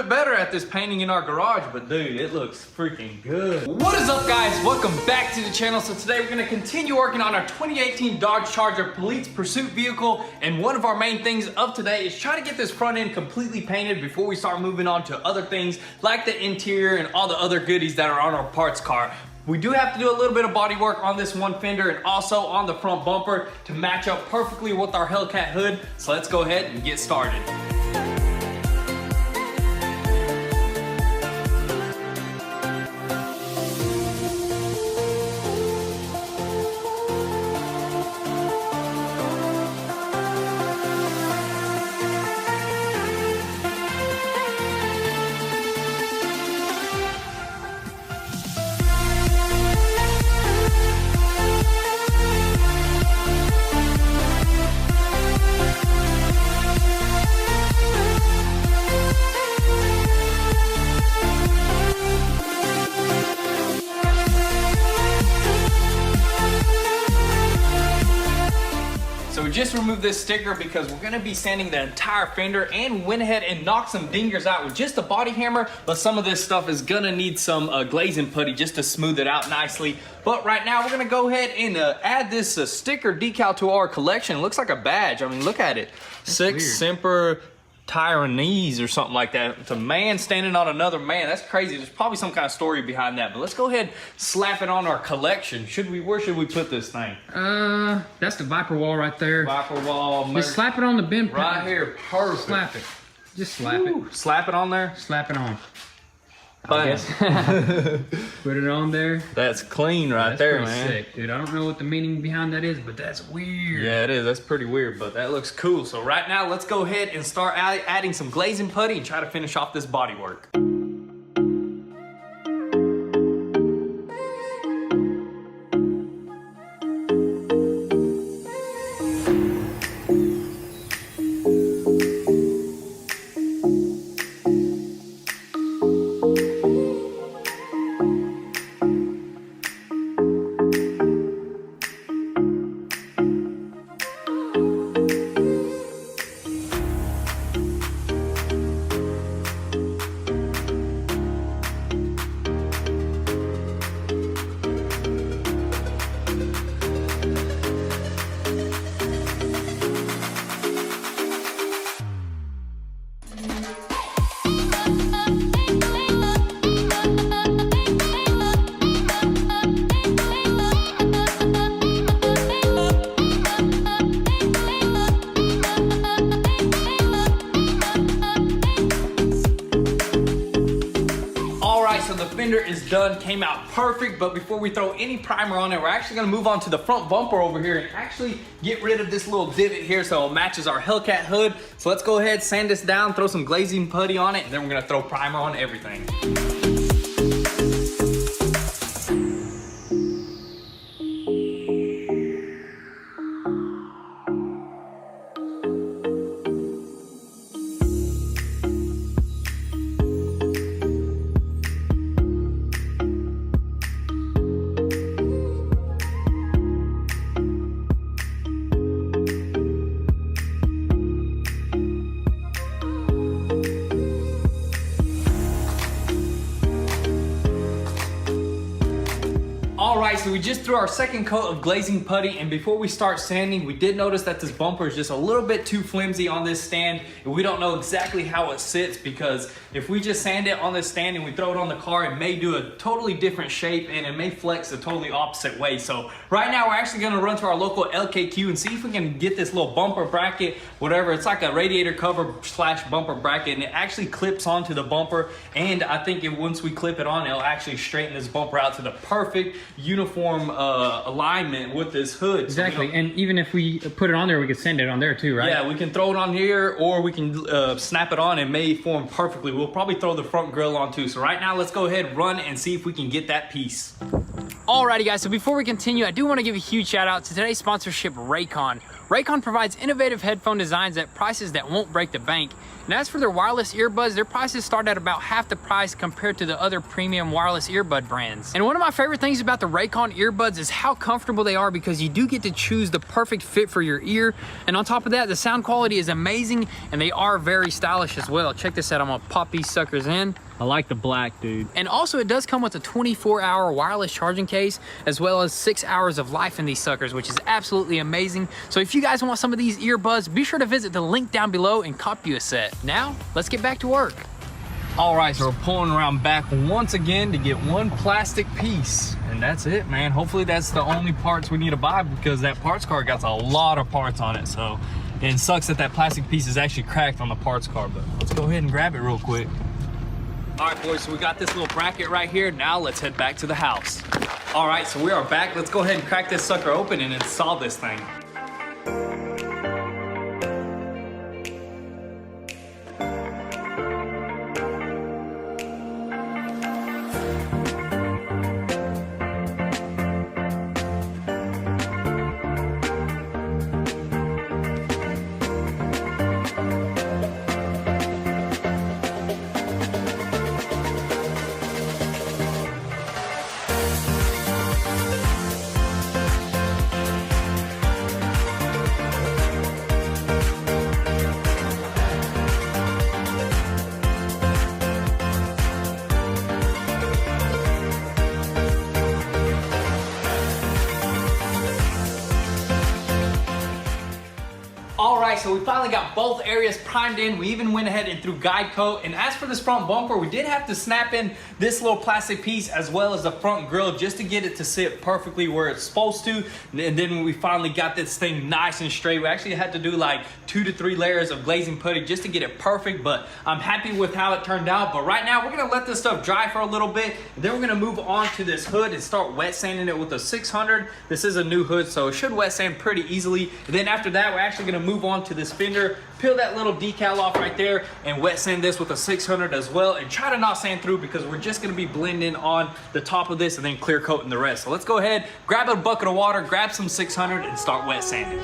bit better at this painting in our garage, but dude, it looks freaking good. What is up, guys? Welcome back to the channel. So today we're gonna continue working on our 2018 Dodge Charger police pursuit vehicle, and one of our main things of today is try to get this front end completely painted before we start moving on to other things like the interior and all the other goodies that are on our parts car. We do have to do a little bit of body work on this one fender and also on the front bumper to match up perfectly with our Hellcat hood. So let's go ahead and get started. So we just removed this sticker because we're gonna be sanding the entire fender, and went ahead and knocked some dingers out with just a body hammer, but some of this stuff is gonna need some glazing putty just to smooth it out nicely. But right now we're gonna go ahead and add this sticker decal to our collection. It looks like a badge. I mean, look at it. Six Semper Tyrannies or something like that. It's a man standing on another man. That's crazy. There's probably some kind of story behind that, but let's go ahead and slap it on our collection. Where should we put this thing? That's the Viper wall right there. Viper wall. Just slap it on the bin. Right here, perfect. Slap it. Just slap it. Slap it on there? Slap it on. Bam. Put it on there. That's clean right there, man. Sick, dude. I don't know what the meaning behind that is, but that's weird. Yeah, it is. That's pretty weird, but that looks cool. So right now, let's go ahead and start adding some glazing putty and try to finish off this body work. So the fender is done, came out perfect, but before we throw any primer on it, we're actually gonna move on to the front bumper over here and actually get rid of this little divot here so it matches our Hellcat hood. So let's go ahead, sand this down, throw some glazing putty on it, and then we're gonna throw primer on everything. Alright, so we just threw our second coat of glazing putty, and before we start sanding, we did notice that this bumper is just a little bit too flimsy on this stand, and we don't know exactly how it sits, because if we just sand it on this stand and we throw it on the car, it may do a totally different shape and it may flex a totally opposite way. So right now we're actually going to run to our local LKQ and see if we can get this little bumper bracket, whatever. It's like a radiator cover / bumper bracket, and it actually clips onto the bumper, and I think once we clip it on, it'll actually straighten this bumper out to the perfect uniform alignment with this hood. Exactly, so and even if we put it on there, we could sand it on there too, right? Yeah, we can throw it on here, or we can snap it on. It may form perfectly. We'll probably throw the front grille on too. So right now, let's go ahead, run, and see if we can get that piece. Alrighty guys, so before we continue, I do want to give a huge shout out to today's sponsorship, Raycon. Raycon provides innovative headphone designs at prices that won't break the bank. And as for their wireless earbuds, their prices start at about half the price compared to the other premium wireless earbud brands. And one of my favorite things about the Raycon earbuds is how comfortable they are, because you do get to choose the perfect fit for your ear. And on top of that, the sound quality is amazing and they are very stylish as well. Check this out, I'm gonna pop these suckers in. I like the black, dude. And also it does come with a 24-hour wireless charging case, as well as 6 hours of life in these suckers, which is absolutely amazing. So if you guys want some of these earbuds, be sure to visit the link down below and cop you a set. Now, let's get back to work. All right, so we're pulling around back once again to get one plastic piece. And that's it, man. Hopefully that's the only parts we need to buy, because that parts card got a lot of parts on it. So it sucks that that plastic piece is actually cracked on the parts card, but let's go ahead and grab it real quick. All right, boys, so we got this little bracket right here. Now let's head back to the house. All right, so we are back. Let's go ahead and crack this sucker open and install this thing. All right, so we finally got both areas primed in. We even went ahead and threw guide coat. And as for this front bumper, we did have to snap in this little plastic piece as well as the front grille just to get it to sit perfectly where it's supposed to. And then when we finally got this thing nice and straight, we actually had to do like 2 to 3 layers of glazing putty just to get it perfect. But I'm happy with how it turned out. But right now, we're gonna let this stuff dry for a little bit. And then we're gonna move on to this hood and start wet sanding it with a 600. This is a new hood, so it should wet sand pretty easily. And then after that, we're actually gonna move on to this fender, peel that little decal off right there, and wet sand this with a 600 as well, and try to not sand through, because we're just gonna be blending on the top of this and then clear coating the rest. So let's go ahead, grab a bucket of water, grab some 600, and start wet sanding.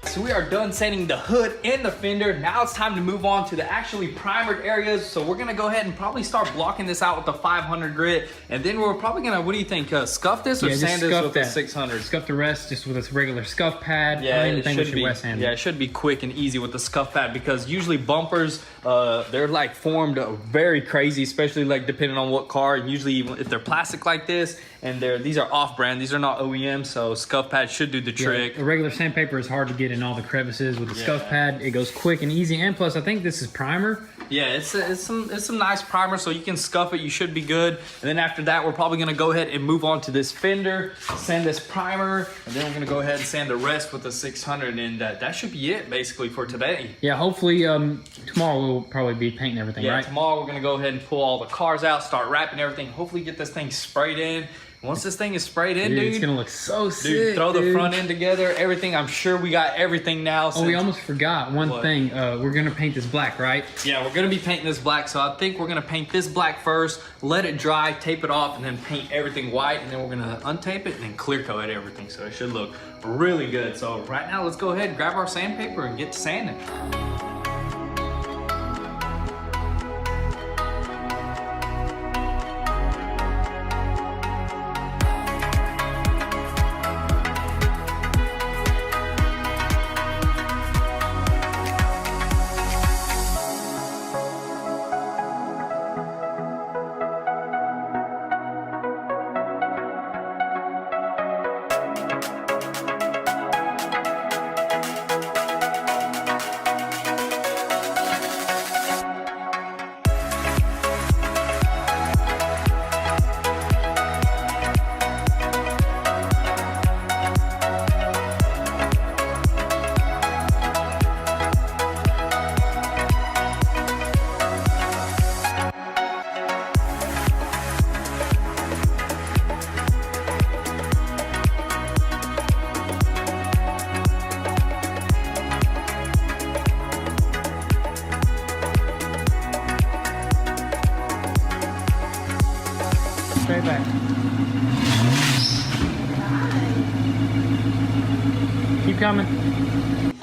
So we are done sanding the hood and the fender. Now it's time to move on to the actually primered areas. So we're gonna go ahead and probably start blocking this out with the 500 grit. And then we're probably gonna, what do you think, scuff this or sand this with the 600? Scuff the rest just with this regular scuff pad. Yeah, I don't even think we should be, wet sand it. yeah, it should be quick and easy with the scuff pad, because usually bumpers, they're like formed very crazy, especially like depending on what car. And usually even if they're plastic like this, and these are off-brand, these are not OEM, so scuff pad should do the trick. A regular sandpaper is hard to get in all the crevices. With the scuff pad, it goes quick and easy, and plus I think this is primer. Yeah, it's some nice primer, so you can scuff it, you should be good. And then after that, we're probably gonna go ahead and move on to this fender, sand this primer, and then we're gonna go ahead and sand the rest with the 600, and that should be it basically for today. Yeah, hopefully tomorrow we'll probably be painting everything, right? Yeah, tomorrow we're gonna go ahead and pull all the cars out, start wrapping everything, hopefully get this thing sprayed in. Once this thing is sprayed in, dude, it's gonna look so sick. Dude, throw the front end together, everything. I'm sure we got everything now. Oh, we almost forgot one thing. We're gonna paint this black, right? Yeah, we're gonna be painting this black. So I think we're gonna paint this black first, let it dry, tape it off, and then paint everything white. And then we're gonna untape it and then clear coat everything. So it should look really good. So right now, let's go ahead and grab our sandpaper and get to sanding. straight back. Keep coming.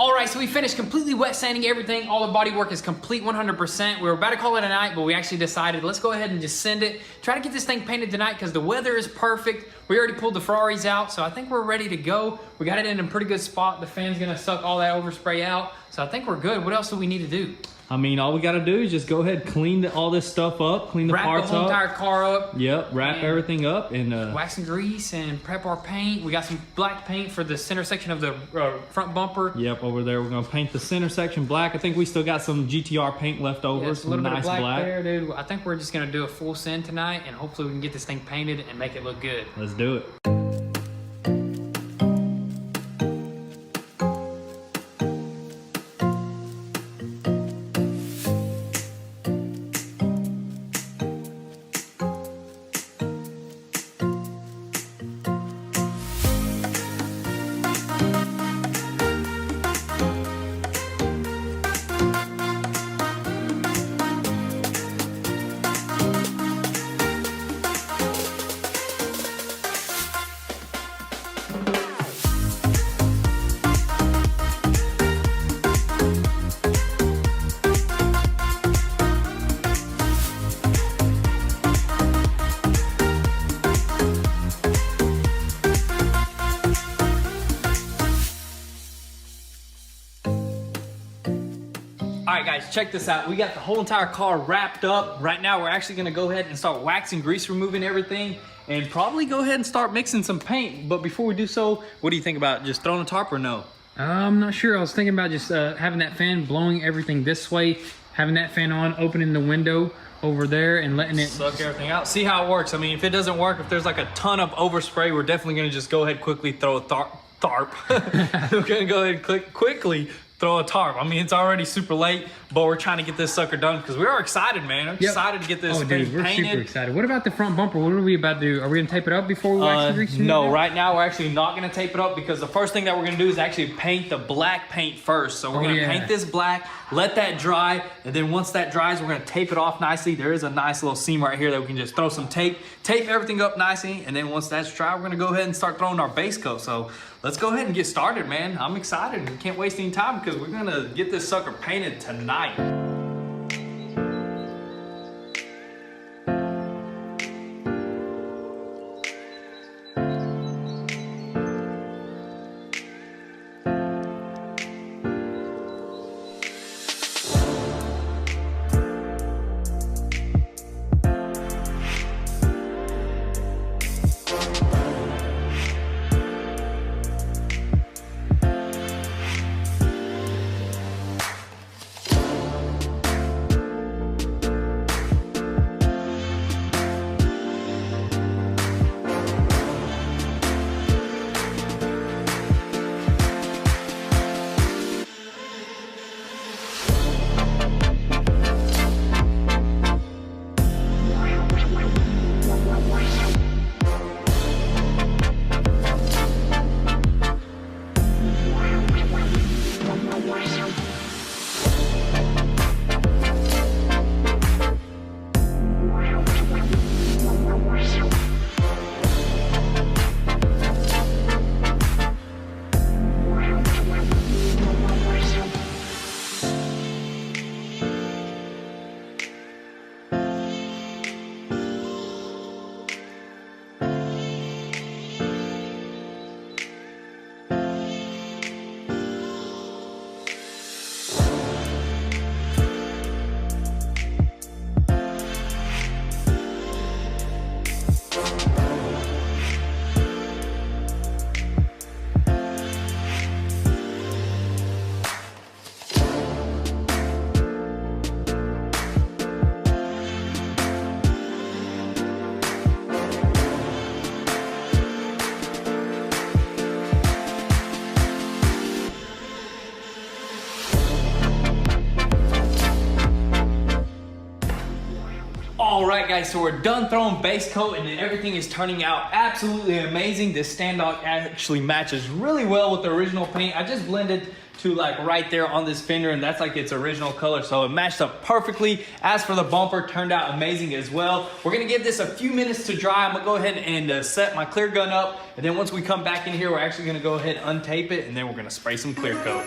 All right, so we finished completely wet sanding everything. All the body work is complete 100%. We were about to call it a night, but we actually decided, let's go ahead and just send it. Try to get this thing painted tonight because the weather is perfect. We already pulled the Ferraris out, so I think we're ready to go. We got it in a pretty good spot. The fan's gonna suck all that overspray out. So I think we're good. What else do we need to do? I mean, all we gotta do is just go ahead, clean all this stuff up, clean the parts up. Wrap the whole entire car up. Yep, wrap everything up and wax and grease and prep our paint. We got some black paint for the center section of the front bumper. Yep, over there we're gonna paint the center section black. I think we still got some GTR paint left over. Yeah, some a little nice bit of black there, dude. I think we're just gonna do a full send tonight, and hopefully we can get this thing painted and make it look good. Let's do it. All right, guys, check this out. We got the whole entire car wrapped up. Right now, we're actually gonna go ahead and start waxing, grease removing everything, and probably go ahead and start mixing some paint. But before we do so, what do you think about just throwing a tarp or no? I'm not sure. I was thinking about just having that fan blowing everything this way, having that fan on, opening the window over there and letting it suck everything out. See how it works. I mean, if it doesn't work, if there's like a ton of overspray, we're definitely gonna just go ahead quickly throw a tarp. We're gonna go ahead and quickly throw a tarp. I mean, it's already super late, but we're trying to get this sucker done because we are excited, man. I'm excited to get this thing we're painted. Super excited. What about the front bumper? What are we about to do? Are we gonna tape it up before we wax and grease? No, right now we're actually not gonna tape it up because the first thing that we're gonna do is actually paint the black paint first. So we're gonna paint this black, let that dry, and then once that dries, we're gonna tape it off nicely. There is a nice little seam right here that we can just throw some tape everything up nicely, and then once that's dry, we're gonna go ahead and start throwing our base coat. So let's go ahead and get started, man. I'm excited. We can't waste any time because we're gonna get this sucker painted tonight. All right, guys, so we're done throwing base coat and everything is turning out absolutely amazing. This standoff actually matches really well with the original paint. I just blended to like right there on this fender, and that's like its original color, so it matched up perfectly. As for the bumper, turned out amazing as well. We're gonna give this a few minutes to dry. I'm gonna go ahead and set my clear gun up, and then once we come back in here, we're actually gonna go ahead and untape it, and then we're gonna spray some clear coat.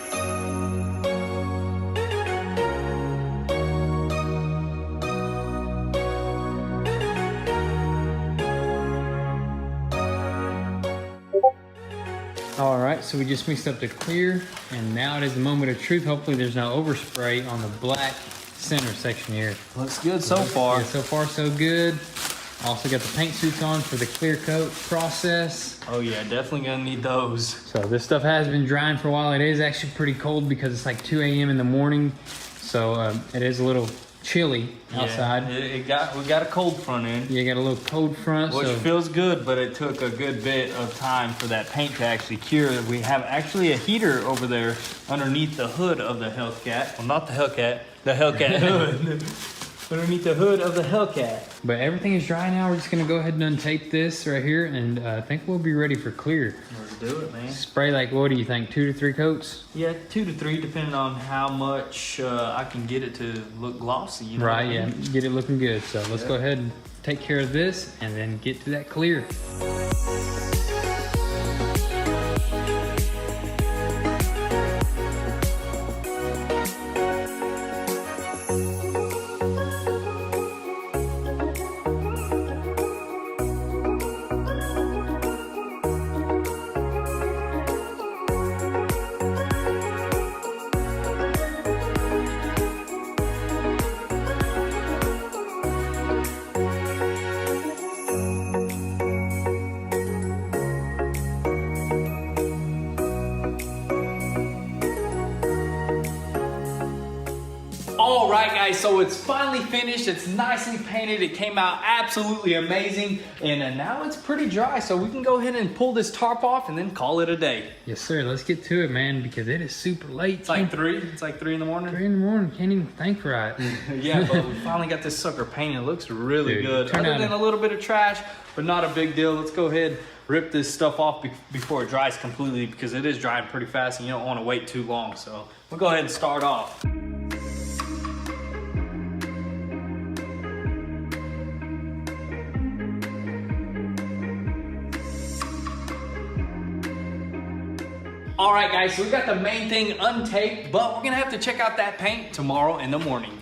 All right, so we just mixed up the clear, and now it is the moment of truth. Hopefully there's no overspray on the black center section here. Looks good so far. Yeah, so far so good. Also got the paint suits on for the clear coat process. Oh yeah, definitely gonna need those. So this stuff has been drying for a while. It is actually pretty cold because it's like 2 a.m. in the morning. So it is a little chilly outside. Yeah, we got a cold front end. Yeah, got a little cold front. Which feels good, but it took a good bit of time for that paint to actually cure. We have actually a heater over there underneath the hood of the Hellcat. Well, not the Hellcat, the Hellcat hood. Underneath the hood of the Hellcat. But everything is dry now. We're just gonna go ahead and untape this right here, and I think we'll be ready for clear. Let's do it, man. Spray like, what do you think, 2 to 3 coats? Yeah, 2 to 3, depending on how much I can get it to look glossy. You know Right, what I yeah, mean? get it looking good. So let's go ahead and take care of this and then get to that clear. All right, guys, so it's finally finished. It's nicely painted. It came out absolutely amazing, and now it's pretty dry, so we can go ahead and pull this tarp off and then call it a day. Yes, sir. Let's get to it, man, because it is super late. It's like 3. It's like 3 in the morning. 3 in the morning. Can't even think right. Yeah, but we finally got this sucker painted. It looks really Dude, good. Other than a little bit of trash, but not a big deal. Let's go ahead, rip this stuff off before it dries completely, because it is drying pretty fast and you don't want to wait too long. So we'll go ahead and start off. All right, guys, so we got the main thing untaped, but we're gonna have to check out that paint tomorrow in the morning.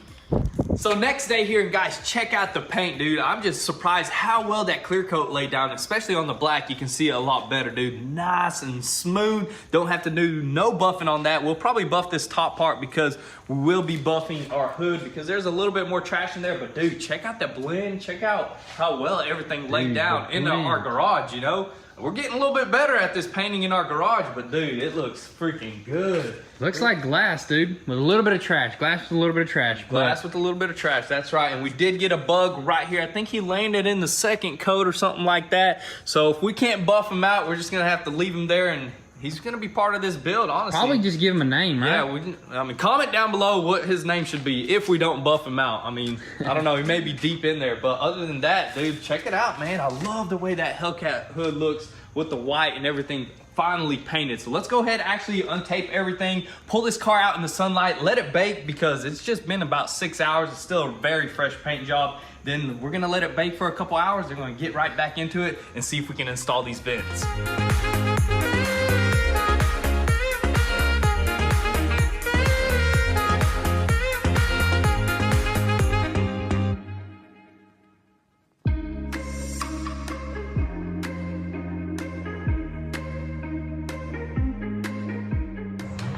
So next day here, guys, check out the paint, dude. I'm just surprised how well that clear coat laid down, especially on the black. You can see it a lot better, dude. Nice and smooth. Don't have to do no buffing on that. We'll probably buff this top part because we will be buffing our hood because there's a little bit more trash in there. But dude, check out the blend. Check out how well everything laid down in our garage, you know? We're getting a little bit better at this painting in our garage, but dude, it looks freaking good. Looks like glass, dude, with a little bit of trash. Glass with a little bit of trash. Glass with a little bit of trash, that's right. And we did get a bug right here. I think he landed in the second coat or something like that. So if we can't buff him out, we're just gonna have to leave him there, and he's gonna be part of this build, honestly. Probably just give him a name, right? Yeah, I mean, comment down below what his name should be if we don't buff him out. I mean, I don't know, he may be deep in there, but other than that, dude, check it out, man. I love the way that Hellcat hood looks with the white and everything finally painted. So let's go ahead and actually untape everything, pull this car out in the sunlight, let it bake because it's just been about 6 hours. It's still a very fresh paint job. Then we're gonna let it bake for a couple hours. They're gonna get right back into it and see if we can install these vents.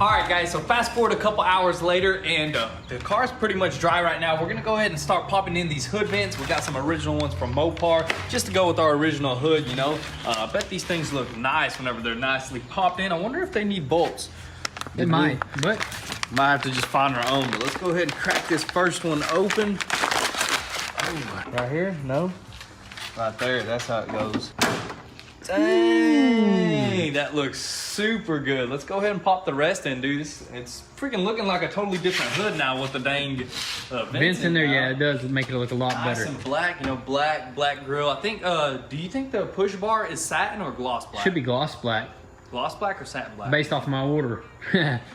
All right, guys, so fast forward a couple hours later, and the car's pretty much dry right now. We're gonna go ahead and start popping in these hood vents. We got some original ones from Mopar, just to go with our original hood, you know. I bet these things look nice whenever they're nicely popped in. I wonder if they need bolts. It might, but might have to just find our own, but let's go ahead and crack this first one open. Oh, right here? No? Right there, that's how it goes. Dang, that looks super good. Let's go ahead and pop the rest in, dude. It's freaking looking like a totally different hood now with the dang vents in there. Yeah, it does make it look a lot better. Nice and black, you know, black grill. I think, do you think the push bar is satin or gloss black? Should be gloss black. Gloss black or satin black? based off my order.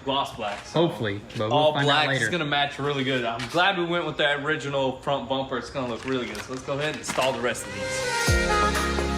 Gloss black. So Hopefully, but we'll all find out black later. is gonna match really good. I'm glad we went with that original front bumper. It's gonna look really good. So let's go ahead and install the rest of these.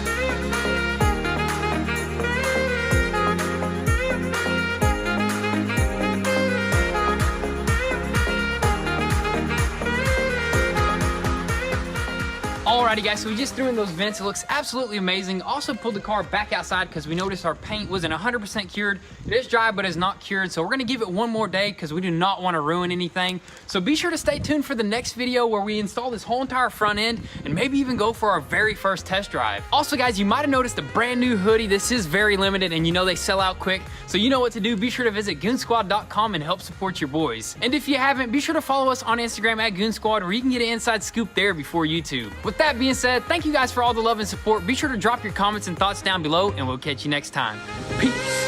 Alrighty guys, so we just threw in those vents. It looks absolutely amazing. Also pulled the car back outside because we noticed our paint wasn't 100% cured. It is dry, but it's not cured. So we're gonna give it one more day because we do not want to ruin anything. So be sure to stay tuned for the next video where we install this whole entire front end and maybe even go for our very first test drive. Also guys, you might have noticed a brand new hoodie. This is very limited and you know they sell out quick. So you know what to do. Be sure to visit goonsquad.com and help support your boys. And if you haven't, be sure to follow us on Instagram at goonsquad where you can get an inside scoop there before YouTube. With that being said, thank you guys for all the love and support. Be sure to drop your comments and thoughts down below and we'll catch you next time. Peace.